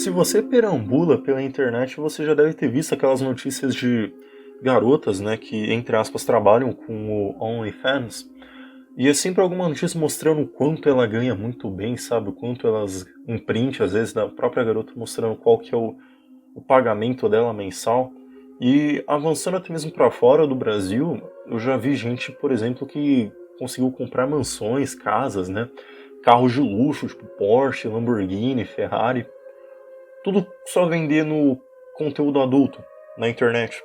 Se você perambula pela internet, você já deve ter visto aquelas notícias de garotas, né, que, entre aspas, trabalham com o OnlyFans. E é sempre alguma notícia mostrando o quanto ela ganha muito bem, sabe? O quanto elas imprinte, às vezes, da própria garota mostrando qual que é o pagamento dela mensal. E avançando até mesmo para fora do Brasil, eu já vi gente, por exemplo, que conseguiu comprar mansões, casas, né? Carros de luxo, tipo Porsche, Lamborghini, Ferrari. Tudo só vendendo conteúdo adulto na internet.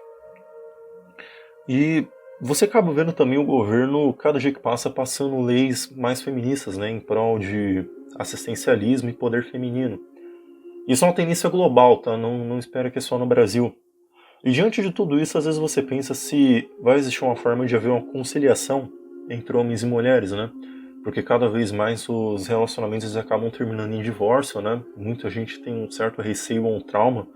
E você acaba vendo também o governo, cada dia que passa, passando leis mais feministas, né, em prol de assistencialismo e poder feminino. Isso é uma tendência global, tá? Não espera que é só no Brasil. E diante de tudo isso, às vezes você pensa se vai existir uma forma de haver uma conciliação entre homens e mulheres, né? Porque cada vez mais os relacionamentos acabam terminando em divórcio, né? Muita gente tem um certo receio ou um trauma,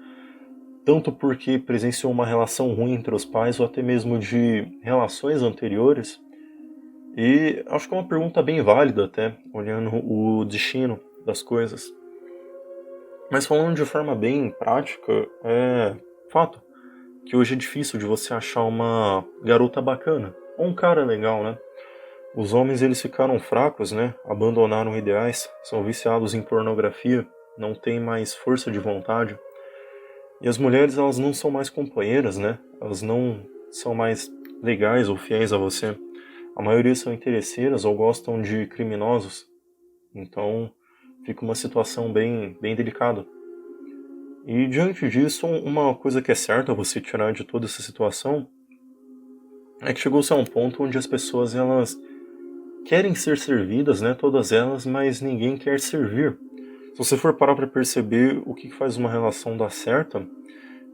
tanto porque presenciou uma relação ruim entre os pais ou até mesmo de relações anteriores. E acho que é uma pergunta bem válida até, olhando o destino das coisas. Mas falando de forma bem prática, é fato que hoje é difícil de você achar uma garota bacana, ou um cara legal, né? Os homens eles ficaram fracos, né? Abandonaram ideais, são viciados em pornografia, não têm mais força de vontade. E as mulheres elas não são mais companheiras, né? Elas não são mais legais ou fiéis a você. A maioria são interesseiras ou gostam de criminosos. Então fica uma situação bem delicada. E diante disso, uma coisa que é certa você tirar de toda essa situação é que chegou-se a um ponto onde as pessoas elas querem ser servidas, né, todas elas, mas ninguém quer servir. Se você for parar para perceber o que faz uma relação dar certo,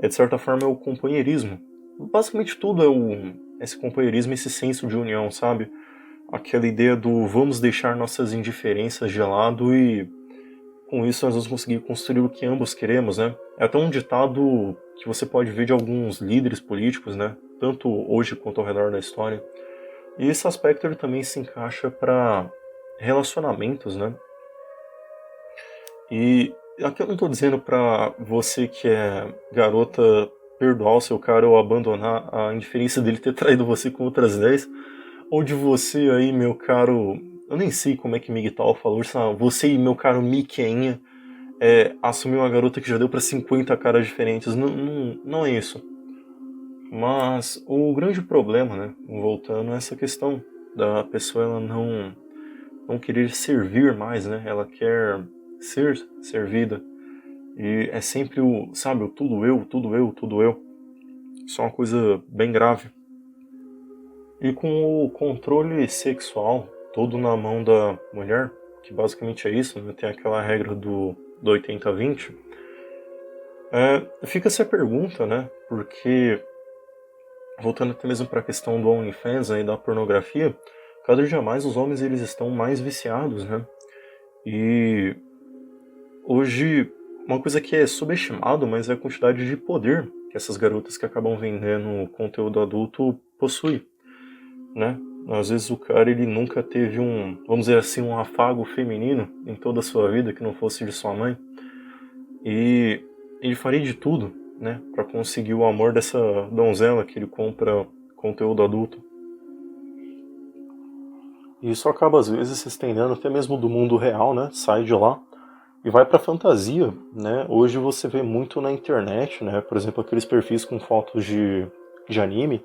é de certa forma é o companheirismo. Basicamente tudo é esse companheirismo, esse senso de união, sabe? Aquela ideia do vamos deixar nossas indiferenças de lado e com isso nós vamos conseguir construir o que ambos queremos, né? É até um ditado que você pode ver de alguns líderes políticos, né? Tanto hoje quanto ao redor da história. E esse aspecto ele também se encaixa para relacionamentos, né? E aqui eu não estou dizendo para você que é garota perdoar o seu cara ou abandonar a indiferença dele ter traído você com outras 10, ou de você aí, meu caro, eu nem sei como é que Miguel falou, sabe? Você e meu caro Miqueinha assumir uma garota que já deu para 50 caras diferentes. Não é isso. Mas o grande problema, né, voltando a essa questão da pessoa ela não querer servir mais, né? Ela quer ser servida. E é sempre sabe, o tudo eu, tudo eu, tudo eu. Isso é uma coisa bem grave. E com o controle sexual todo na mão da mulher, que basicamente é isso, né? Tem aquela regra do 80-20, fica-se a pergunta, né? Porque, voltando até mesmo para a questão do OnlyFans e da pornografia, cada dia mais os homens eles estão mais viciados, né? E hoje, uma coisa que é subestimado, mas é a quantidade de poder que essas garotas que acabam vendendo conteúdo adulto possuem, né? Às vezes o cara ele nunca teve vamos dizer assim, um afago feminino em toda a sua vida que não fosse de sua mãe. E ele faria de tudo, né, para conseguir o amor dessa donzela que ele compra conteúdo adulto. E isso acaba às vezes se estendendo até mesmo do mundo real, né? Sai de lá e vai para fantasia, né? Hoje você vê muito na internet, né? Por exemplo, aqueles perfis com fotos de anime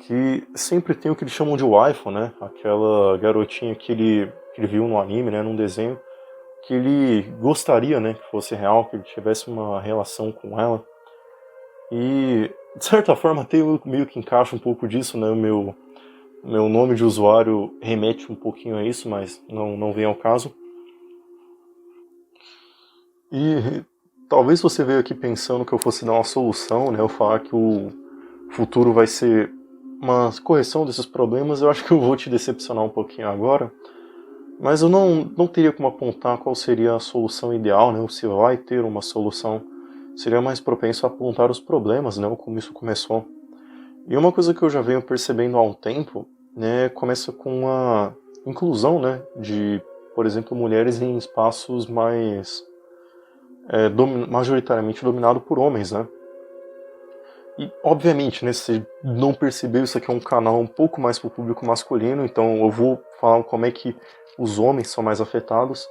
que sempre tem o que eles chamam de waifu, né? Aquela garotinha que ele viu no anime, né? Num desenho que ele gostaria, né? Que fosse real, que ele tivesse uma relação com ela. E de certa forma até eu meio que encaixa um pouco disso, né? O meu nome de usuário remete um pouquinho a isso, mas não vem ao caso. E talvez você veio aqui pensando que eu fosse dar uma solução, né? Eu falar que o futuro vai ser uma correção desses problemas. Eu acho que eu vou te decepcionar um pouquinho agora. Mas eu não teria como apontar qual seria a solução ideal, né? Ou se vai ter uma solução. Seria mais propenso a apontar os problemas, né? Como isso começou. E uma coisa que eu já venho percebendo há um tempo, né? Começa com a inclusão, né? De, por exemplo, mulheres em espaços mais majoritariamente dominado por homens, né? E, obviamente, né, se você não percebeu, isso aqui é um canal um pouco mais para o público masculino, então eu vou falar como é que os homens são mais afetados.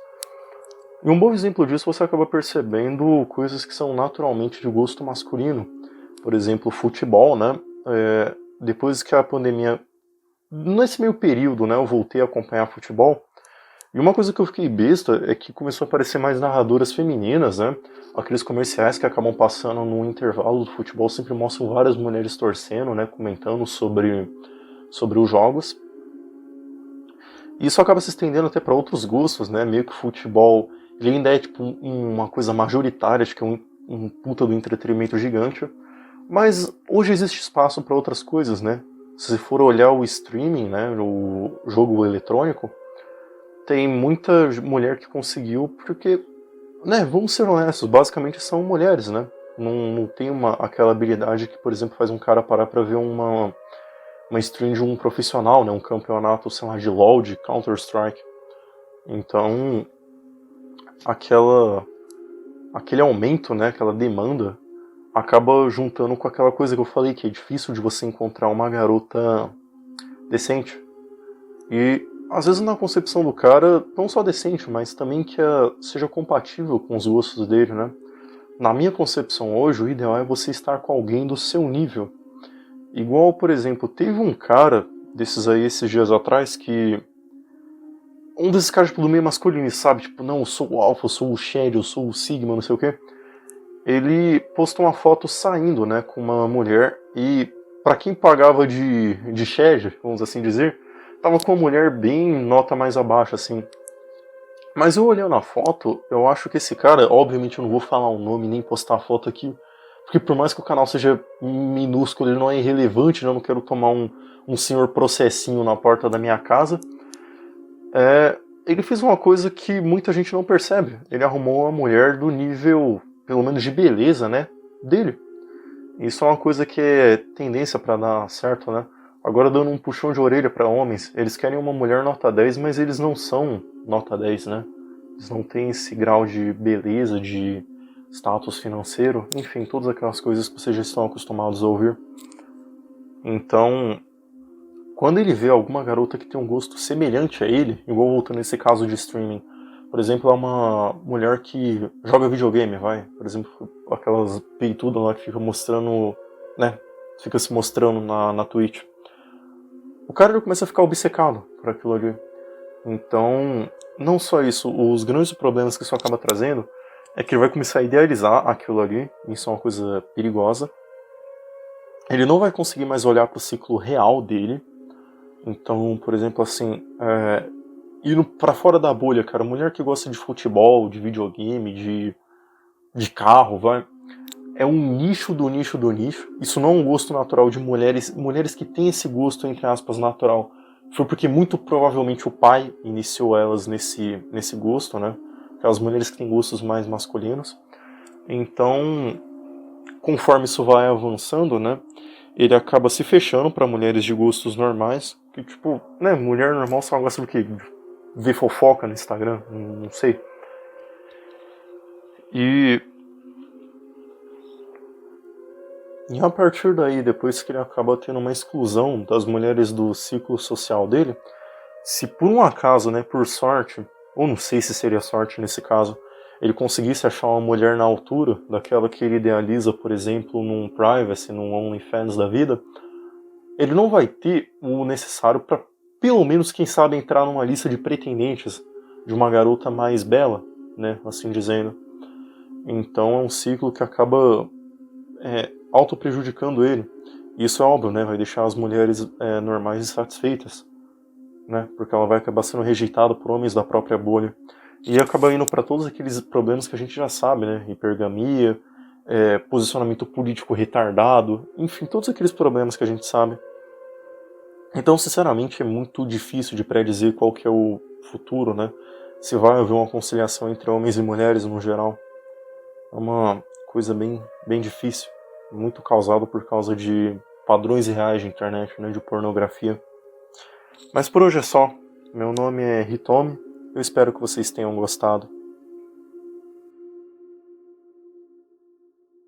E um bom exemplo disso, você acaba percebendo coisas que são naturalmente de gosto masculino. Por exemplo, futebol, né? Depois que a pandemia... Nesse meio período, né, eu voltei a acompanhar futebol. E uma coisa que eu fiquei besta é que começou a aparecer mais narradoras femininas, né? Aqueles comerciais que acabam passando no intervalo do futebol sempre mostram várias mulheres torcendo, né? Comentando sobre os jogos. E isso acaba se estendendo até para outros gostos, né? Meio que o futebol, ele ainda é tipo uma coisa majoritária, acho que é um puta do entretenimento gigante. Mas hoje existe espaço para outras coisas, né? Se for olhar o streaming, né? O jogo eletrônico, tem muita mulher que conseguiu, porque, né, vamos ser honestos, basicamente são mulheres, né? Não tem aquela habilidade que, por exemplo, faz um cara parar pra ver uma stream de um profissional, né? Um campeonato, sei lá, de LoL, de Counter-Strike. Então, aquele aumento, né, aquela demanda, acaba juntando com aquela coisa que eu falei, que é difícil de você encontrar uma garota decente. E às vezes na concepção do cara, não só decente, mas também que seja compatível com os gostos dele, né? Na minha concepção hoje, o ideal é você estar com alguém do seu nível. Igual, por exemplo, teve um cara desses aí esses dias atrás que... Um desses caras tipo, do meio masculino, sabe? Tipo, não, eu sou o Alpha, eu sou o Shed, eu sou o Sigma, não sei o quê. Ele postou uma foto saindo, né, com uma mulher e... Pra quem pagava de Shed, vamos assim dizer... Tava com uma mulher bem nota mais abaixo, assim. Mas eu olhando a foto, eu acho que esse cara, obviamente eu não vou falar o nome nem postar a foto aqui, porque por mais que o canal seja minúsculo, ele não é irrelevante, né? Eu não quero tomar um senhor processinho na porta da minha casa. Ele fez uma coisa que muita gente não percebe. Ele arrumou uma mulher do nível, pelo menos de beleza, né, dele. Isso é uma coisa que é tendência pra dar certo, né? Agora dando um puxão de orelha para homens, eles querem uma mulher nota 10, mas eles não são nota 10, né? Eles não têm esse grau de beleza, de status financeiro, enfim, todas aquelas coisas que vocês já estão acostumados a ouvir. Então, quando ele vê alguma garota que tem um gosto semelhante a ele, igual voltando nesse caso de streaming, por exemplo, é uma mulher que joga videogame, vai, por exemplo, aquelas peitudas lá que fica mostrando, né, fica se mostrando na Twitch. O cara já começa a ficar obcecado por aquilo ali. Então, não só isso, os grandes problemas que isso acaba trazendo é que ele vai começar a idealizar aquilo ali, isso é uma coisa perigosa. Ele não vai conseguir mais olhar para o ciclo real dele. Então, por exemplo, assim, indo para fora da bolha, cara, mulher que gosta de futebol, de videogame, de carro, vai... É um nicho do nicho do nicho. Isso não é um gosto natural de mulheres que têm esse gosto, entre aspas, natural. Foi porque muito provavelmente o pai iniciou elas nesse gosto, né? Aquelas mulheres que têm gostos mais masculinos. Então, conforme isso vai avançando, né? Ele acaba se fechando para mulheres de gostos normais. Que, tipo, né? Mulher normal só gosta do quê? Ver fofoca no Instagram? Não sei. E a partir daí, depois que ele acaba tendo uma exclusão das mulheres do ciclo social dele, se por um acaso, né, por sorte, ou não sei se seria sorte nesse caso, ele conseguisse achar uma mulher na altura daquela que ele idealiza, por exemplo, num Privacy, num OnlyFans da vida, ele não vai ter o necessário para, pelo menos, quem sabe, entrar numa lista de pretendentes de uma garota mais bela, né, assim dizendo. Então é um ciclo que acaba auto-prejudicando ele. E isso é óbvio, né? Vai deixar as mulheres normais insatisfeitas, né? Porque ela vai acabar sendo rejeitada por homens da própria bolha. E acaba indo para todos aqueles problemas que a gente já sabe, né? Hipergamia, posicionamento político retardado, enfim, todos aqueles problemas que a gente sabe. Então, sinceramente, é muito difícil de predizer qual que é o futuro, né? Se vai haver uma conciliação entre homens e mulheres no geral. É uma coisa bem, bem difícil. Muito causado por causa de padrões reais de internet, né, de pornografia. Mas por hoje é só. Meu nome é Hitomi. Eu espero que vocês tenham gostado.